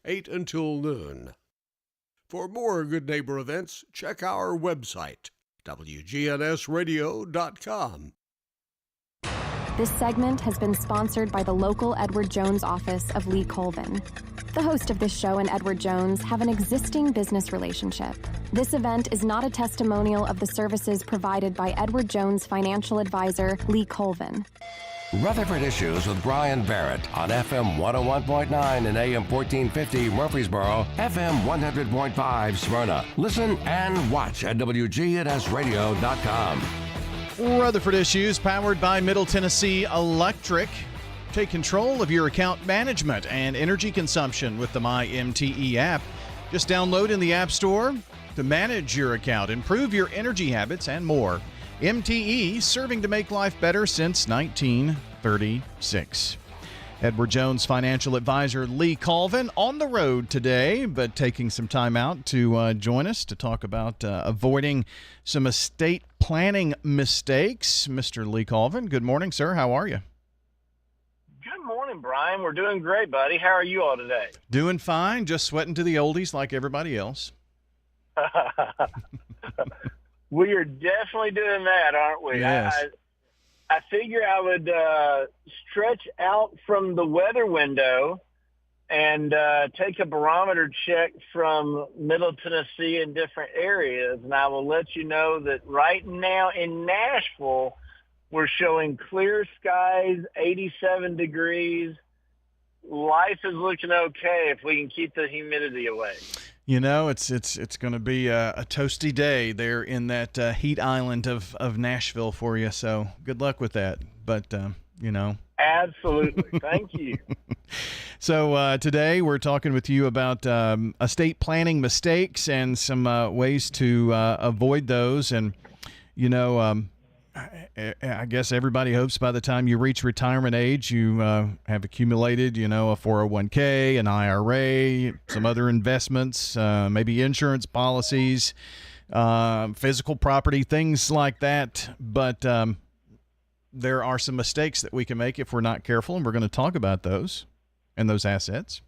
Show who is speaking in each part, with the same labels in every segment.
Speaker 1: 8 until noon. For more Good Neighbor events, check our website, WGNSradio.com.
Speaker 2: This segment has been sponsored by the local Edward Jones office of Lee Colvin. The host of this show and Edward Jones have an existing business relationship. This event is not a testimonial of the services provided by Edward Jones financial advisor Lee Colvin.
Speaker 3: Rutherford Issues with Brian Barrett on FM 101.9 and AM 1450 Murfreesboro, FM 100.5 Smyrna. Listen and watch at WGNSradio.com.
Speaker 4: Rutherford Issues, powered by Middle Tennessee Electric. Take control of your account management and energy consumption with the MyMTE app. Just download in the App Store to manage your account, improve your energy habits, and more. MTE, serving to make life better since 1936. Edward Jones financial advisor Lee Colvin on the road today, but taking some time out to join us to talk about avoiding some estate planning mistakes. Mr. Lee Colvin, good morning, sir. How are you?
Speaker 5: Good morning, Brian. We're doing great, buddy. How are you all today?
Speaker 4: Doing fine. Just sweating to the oldies like everybody else.
Speaker 5: We are definitely doing that, aren't we?
Speaker 4: Yes.
Speaker 5: I figure I would stretch out from the weather window and take a barometer check from Middle Tennessee and different areas, and I will let you know that right now in Nashville, we're showing clear skies, 87 degrees. Life is looking okay if we can keep the humidity away.
Speaker 4: You know, it's going to be a toasty day there in that heat island of Nashville for you. So good luck with that. But, you know.
Speaker 5: Absolutely. Thank you.
Speaker 4: So today we're talking with you about estate planning mistakes and some ways to avoid those. And, you know, I guess everybody hopes by the time you reach retirement age, you have accumulated, you know, a 401k, an IRA, some other investments, maybe insurance policies, physical property, things like that. But there are some mistakes that we can make if we're not careful, and we're going to talk about those and those assets.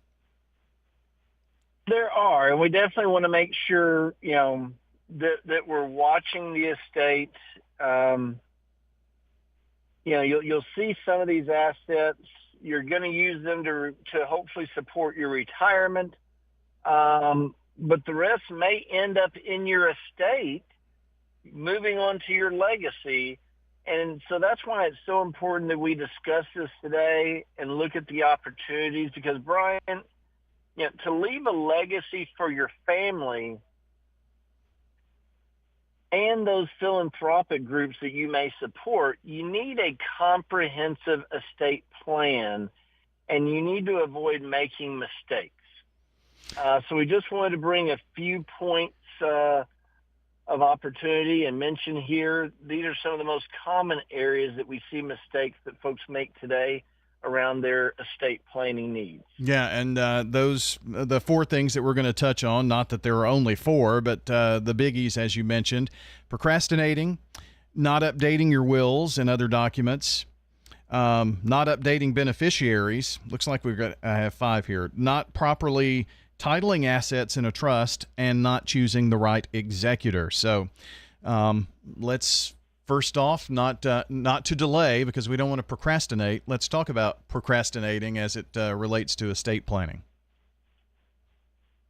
Speaker 5: There are, and we definitely want to make sure, you know, that we're watching the estate. You know, you'll see some of these assets. You're going to use them to hopefully support your retirement, but the rest may end up in your estate, moving on to your legacy. And so that's why it's so important that we discuss this today and look at the opportunities. Because Brian, you know, to leave a legacy for your family and those philanthropic groups that you may support, you need a comprehensive estate plan, and you need to avoid making mistakes. So we just wanted to bring a few points of opportunity and mention here, these are some of the most common areas that we see mistakes that folks make today around their estate planning needs.
Speaker 4: Yeah, and the four things that we're going to touch on, not that there are only four, but the biggies, as you mentioned: procrastinating, not updating your wills and other documents, not updating beneficiaries. Looks like I have five here. Not properly titling assets in a trust, and not choosing the right executor. So let's first off, not to delay, because we don't want to procrastinate. Let's talk about procrastinating as it relates to estate planning.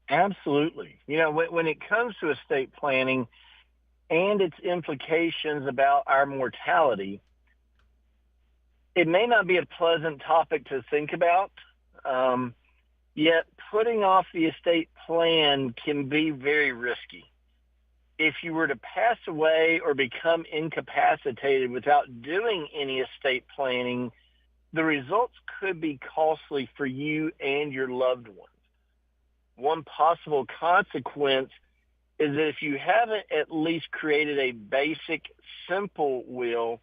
Speaker 5: Absolutely. You know, when it comes to estate planning and its implications about our mortality, it may not be a pleasant topic to think about, yet putting off the estate plan can be very risky. If you were to pass away or become incapacitated without doing any estate planning, the results could be costly for you and your loved ones. One possible consequence is that if you haven't at least created a basic, simple will,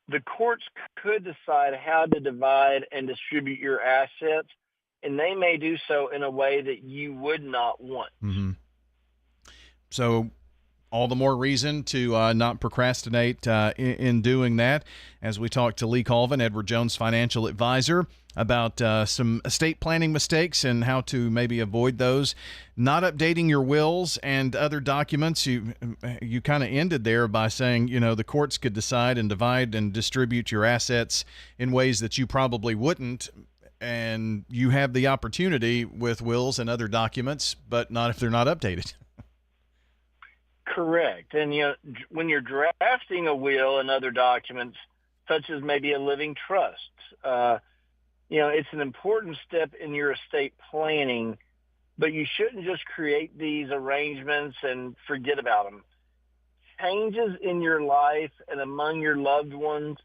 Speaker 5: the courts could decide how to divide and distribute your assets, and they may do so in a way that you would not want.
Speaker 4: Mm-hmm. So all the more reason to not procrastinate in doing that. As we talk to Lee Colvin, Edward Jones financial advisor, about some estate planning mistakes and how to maybe avoid those. Not updating your wills and other documents. You kind of ended there by saying, the courts could decide and divide and distribute your assets in ways that you probably wouldn't. And you have the opportunity with wills and other documents, but not if they're not updated.
Speaker 5: Correct. And when you're drafting a will and other documents, such as maybe a living trust, it's an important step in your estate planning, but you shouldn't just create these arrangements and forget about them. Changes in your life and among your loved ones,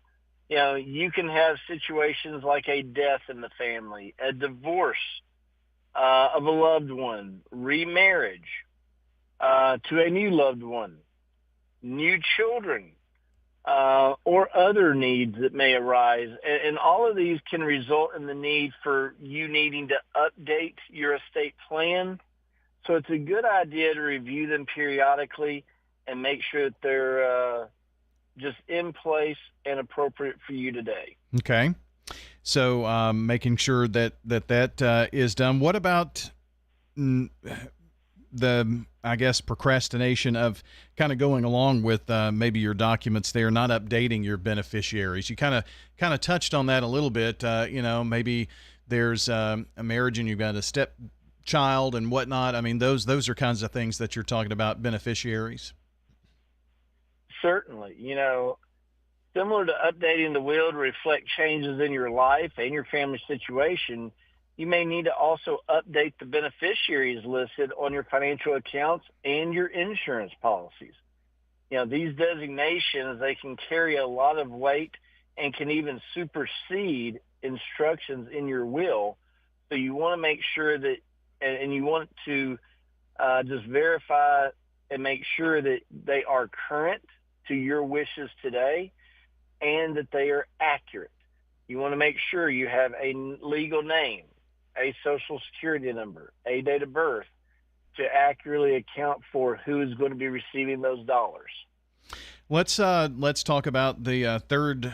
Speaker 5: you can have situations like a death in the family, a divorce of a loved one, remarriage to a new loved one, new children, or other needs that may arise. And all of these can result in the need for you needing to update your estate plan. So it's a good idea to review them periodically and make sure that they're just in place and appropriate for you today.
Speaker 4: Okay. So making sure that is done. What about the, I guess, procrastination of kind of going along with maybe your documents there, not updating your beneficiaries? You kind of touched on that a little bit. Maybe there's a marriage and you've got a stepchild and whatnot. I mean, those are kinds of things that you're talking about, beneficiaries.
Speaker 5: Certainly. Similar to updating the will to reflect changes in your life and your family situation, you may need to also update the beneficiaries listed on your financial accounts and your insurance policies. These designations, they can carry a lot of weight and can even supersede instructions in your will. So you want to make sure that, and you want to just verify and make sure that they are current to your wishes today and that they are accurate. You want to make sure you have a legal name, a social security number, a date of birth to accurately account for who is going to be receiving those dollars.
Speaker 4: Let's talk about the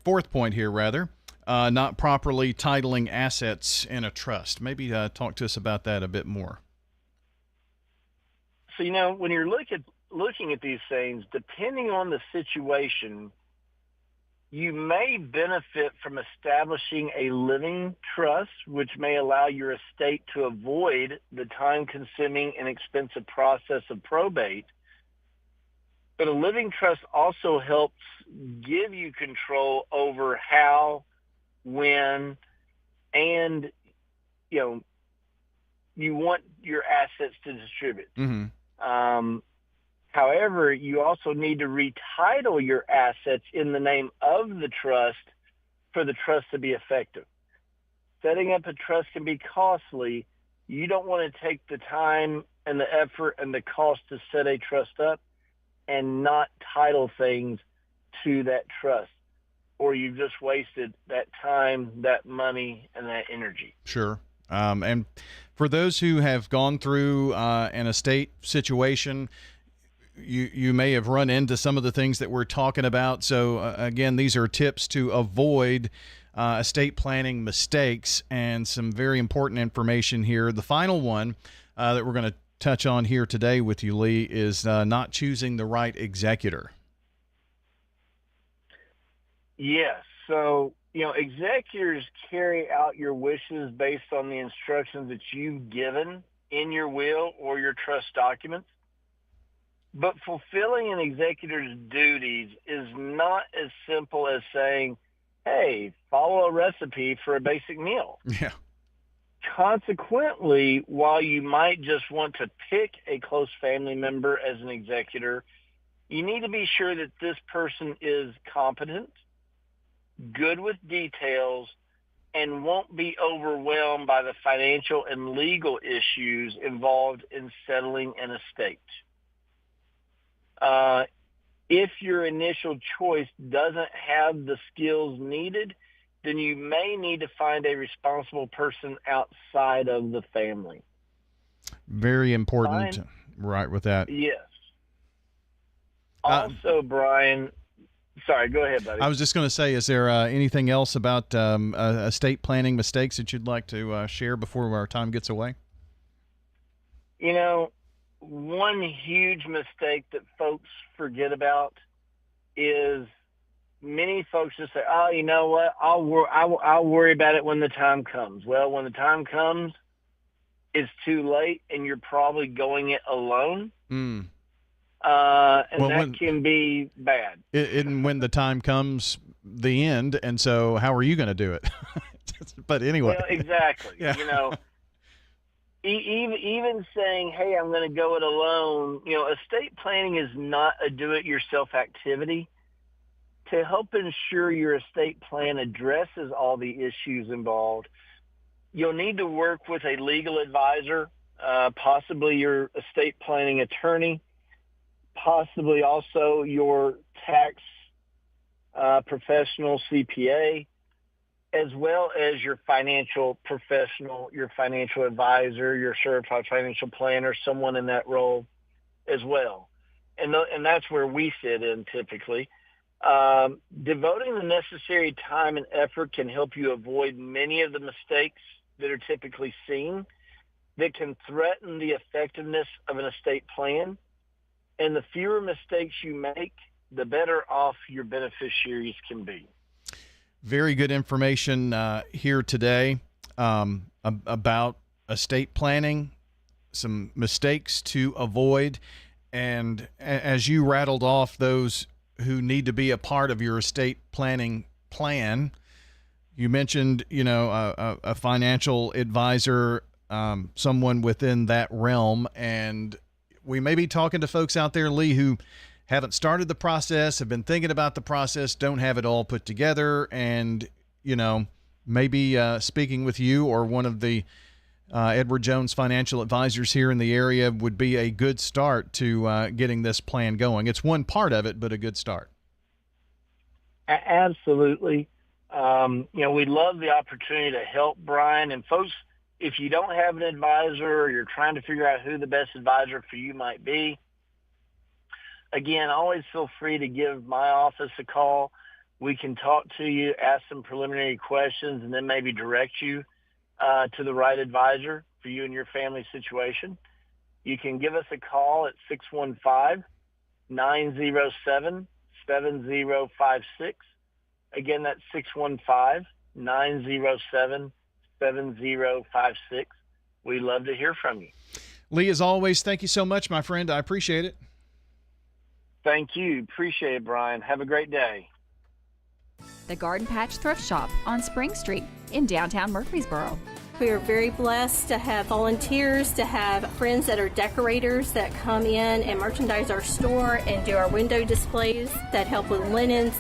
Speaker 4: fourth point here, rather. Not properly titling assets in a trust. Maybe talk to us about that a bit more.
Speaker 5: So, when you're looking at these things, depending on the situation, you may benefit from establishing a living trust, which may allow your estate to avoid the time-consuming and expensive process of probate. But a living trust also helps give you control over how, when, and, you want your assets to distribute.
Speaker 4: Mm-hmm.
Speaker 5: However, you also need to retitle your assets in the name of the trust for the trust to be effective. Setting up a trust can be costly. You don't want to take the time and the effort and the cost to set a trust up and not title things to that trust, or you've just wasted that time, that money, and that energy.
Speaker 4: Sure. And for those who have gone through an estate situation, you may have run into some of the things that we're talking about. So, again, these are tips to avoid estate planning mistakes and some very important information here. The final one that we're going to touch on here today with you, Lee, is not choosing the right executor.
Speaker 5: Yes. So, executors carry out your wishes based on the instructions that you've given in your will or your trust documents. But fulfilling an executor's duties is not as simple as saying, hey, follow a recipe for a basic meal.
Speaker 4: Yeah.
Speaker 5: Consequently, while you might just want to pick a close family member as an executor, you need to be sure that this person is competent, good with details, and won't be overwhelmed by the financial and legal issues involved in settling an estate. If your initial choice doesn't have the skills needed, then you may need to find a responsible person outside of the family.
Speaker 4: Very important, right, with that.
Speaker 5: Yes. Also, Brian, sorry, go ahead, buddy.
Speaker 4: I was just going to say, is there anything else about estate planning mistakes that you'd like to share before our time gets away?
Speaker 5: You know, one huge mistake that folks forget about is many folks just say, "Oh, you know what? I'll worry about it when the time comes." Well, when the time comes, it's too late, and you're probably going it alone.
Speaker 4: Mm.
Speaker 5: That can be bad.
Speaker 4: And when the time comes, the end, and so how are you going to do it? But anyway.
Speaker 5: Well, exactly.
Speaker 4: Yeah.
Speaker 5: You know, even saying, "Hey, I'm going to go it alone," you know, estate planning is not a do-it-yourself activity. To help ensure your estate plan addresses all the issues involved, you'll need to work with a legal advisor, possibly your estate planning attorney, possibly also your tax professional, CPA, as well as your financial professional, your financial advisor, your certified financial planner, someone in that role as well. And that's where we fit in typically. Devoting the necessary time and effort can help you avoid many of the mistakes that are typically seen that can threaten the effectiveness of an estate plan. And the fewer mistakes you make, the better off your beneficiaries can be.
Speaker 4: Very good information here today about estate planning, some mistakes to avoid. And as you rattled off those who need to be a part of your estate planning plan, you mentioned, a financial advisor, someone within that realm. And we may be talking to folks out there, Lee, who haven't started the process, have been thinking about the process, don't have it all put together, and, maybe speaking with you or one of the Edward Jones financial advisors here in the area would be a good start to getting this plan going. It's one part of it, but a good start.
Speaker 5: Absolutely. We'd love the opportunity to help, Brian. And folks, if you don't have an advisor or you're trying to figure out who the best advisor for you might be, again, always feel free to give my office a call. We can talk to you, ask some preliminary questions, and then maybe direct you to the right advisor for you and your family situation. You can give us a call at 615-907-7056. Again, that's 615-907-7056. We'd love to hear from you.
Speaker 4: Lee, as always, thank you so much, my friend. I appreciate it.
Speaker 5: Thank you. Appreciate it, Brian. Have a great day.
Speaker 6: The Garden Patch Thrift Shop on Spring Street in downtown Murfreesboro.
Speaker 7: We are very blessed to have volunteers, to have friends that are decorators that come in and merchandise our store and do our window displays that help with linens,